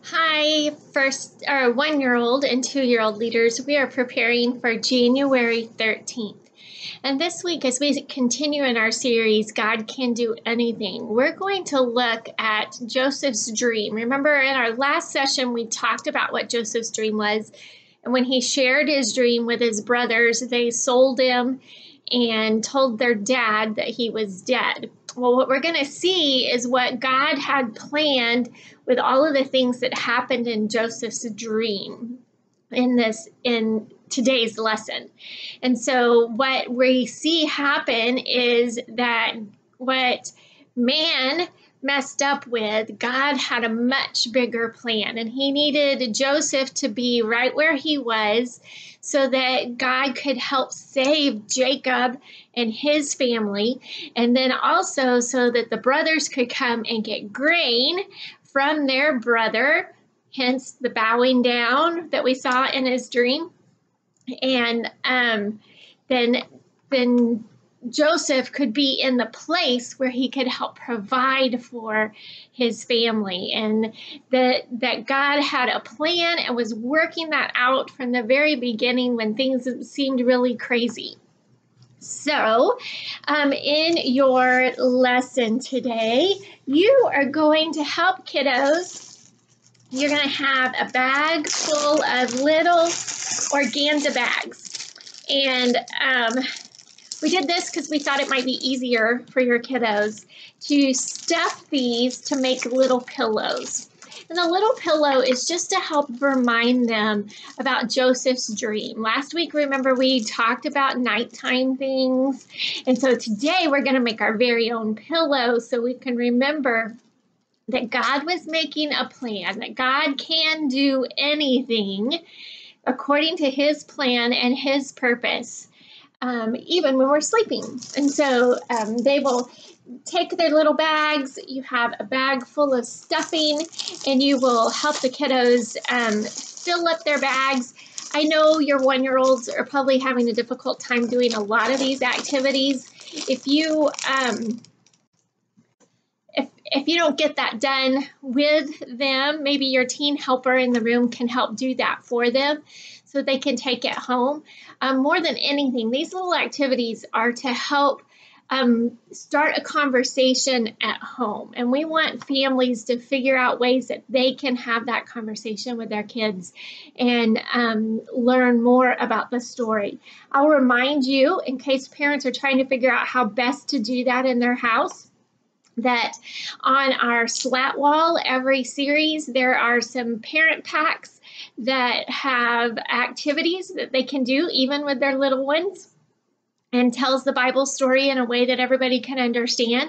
Hi, 1-year-old and 2-year-old leaders. We are preparing for January 13th. And this week, as we continue in our series, God Can Do Anything, we're going to look at Joseph's dream. Remember, in our last session, we talked about what Joseph's dream was. And when he shared his dream with his brothers, they sold him and told their dad that he was dead. Well, what we're going to see is what God had planned with all of the things that happened in Joseph's dream in today's lesson. And so what we see happen is that what man messed up with, God had a much bigger plan, and he needed Joseph to be right where he was so that God could help save Jacob and his family, and then also so that the brothers could come and get grain from their brother, hence the bowing down that we saw in his dream. And then Joseph could be in the place where he could help provide for his family, and that God had a plan and was working that out from the very beginning when things seemed really crazy. So, in your lesson today, you are going to help kiddos. You're going to have a bag full of little organza bags. And we did this because we thought it might be easier for your kiddos to stuff these to make little pillows. And the little pillow is just to help remind them about Joseph's dream. Last week, remember, we talked about nighttime things. And so today we're going to make our very own pillow so we can remember that God was making a plan, that God can do anything according to his plan and his purpose, even when we're sleeping. And so they will take their little bags. You have a bag full of stuffing, and you will help the kiddos fill up their bags. I know your 1-year-olds are probably having a difficult time doing a lot of these activities. If you if you don't get that done with them, maybe your teen helper in the room can help do that for them so they can take it home. More than anything, these little activities are to help start a conversation at home. And we want families to figure out ways that they can have that conversation with their kids and learn more about the story. I'll remind you, in case parents are trying to figure out how best to do that in their house, that on our slat wall every series there are some parent packs that have activities that they can do even with their little ones and tells the Bible story in a way that everybody can understand.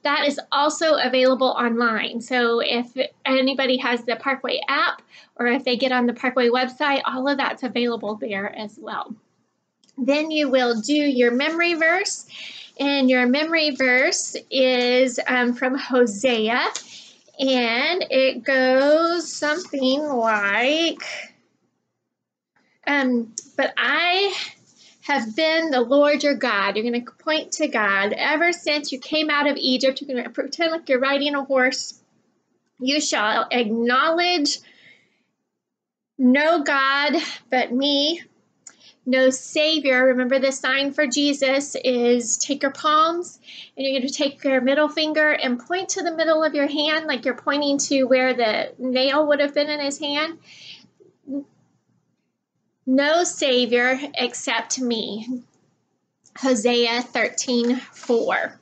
That is also available online. So if anybody has the Parkway app or if they get on the Parkway website, all of that's available there as well. Then you will do your memory verse. And your memory verse is from Hosea, and it goes something like, but I have been the Lord your God. You're going to point to God. Ever since you came out of Egypt, you're going to pretend like you're riding a horse. You shall acknowledge no God but me. No Savior. Remember, the sign for Jesus is take your palms and you're going to take your middle finger and point to the middle of your hand like you're pointing to where the nail would have been in his hand. No Savior except me. Hosea 13:4.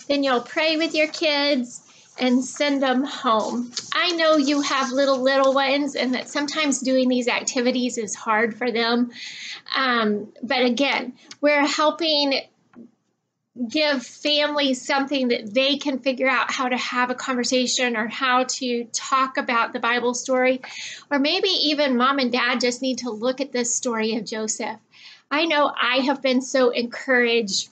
Then you'll pray with your kids and send them home. I know you have little ones and that sometimes doing these activities is hard for them. But again, we're helping give families something that they can figure out how to have a conversation or how to talk about the Bible story. Or maybe even mom and dad just need to look at this story of Joseph. I know I have been so encouraged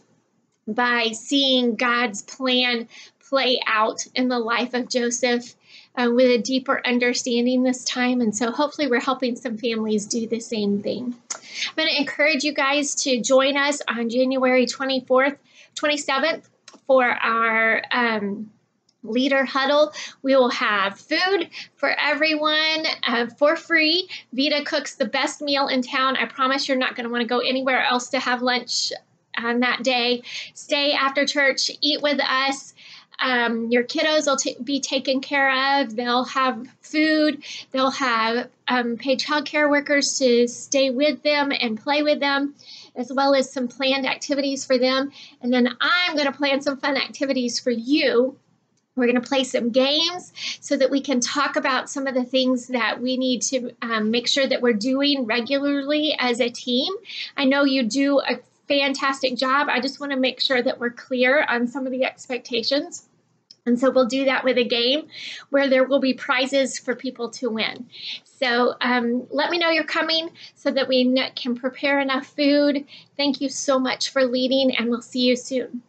by seeing God's plan play out in the life of Joseph with a deeper understanding this time. And so hopefully we're helping some families do the same thing. I'm going to encourage you guys to join us on January 27th for our leader huddle. We will have food for everyone for free. Vita cooks the best meal in town. I promise you're not going to want to go anywhere else to have lunch on that day. Stay after church, eat with us. Your kiddos will be taken care of. They'll have food. They'll have paid child care workers to stay with them and play with them, as well as some planned activities for them. And then I'm going to plan some fun activities for you. We're going to play some games so that we can talk about some of the things that we need to make sure that we're doing regularly as a team. I know you do a fantastic job. I just want to make sure that we're clear on some of the expectations. And so we'll do that with a game where there will be prizes for people to win. So let me know you're coming so that we can prepare enough food. Thank you so much for leading, and we'll see you soon.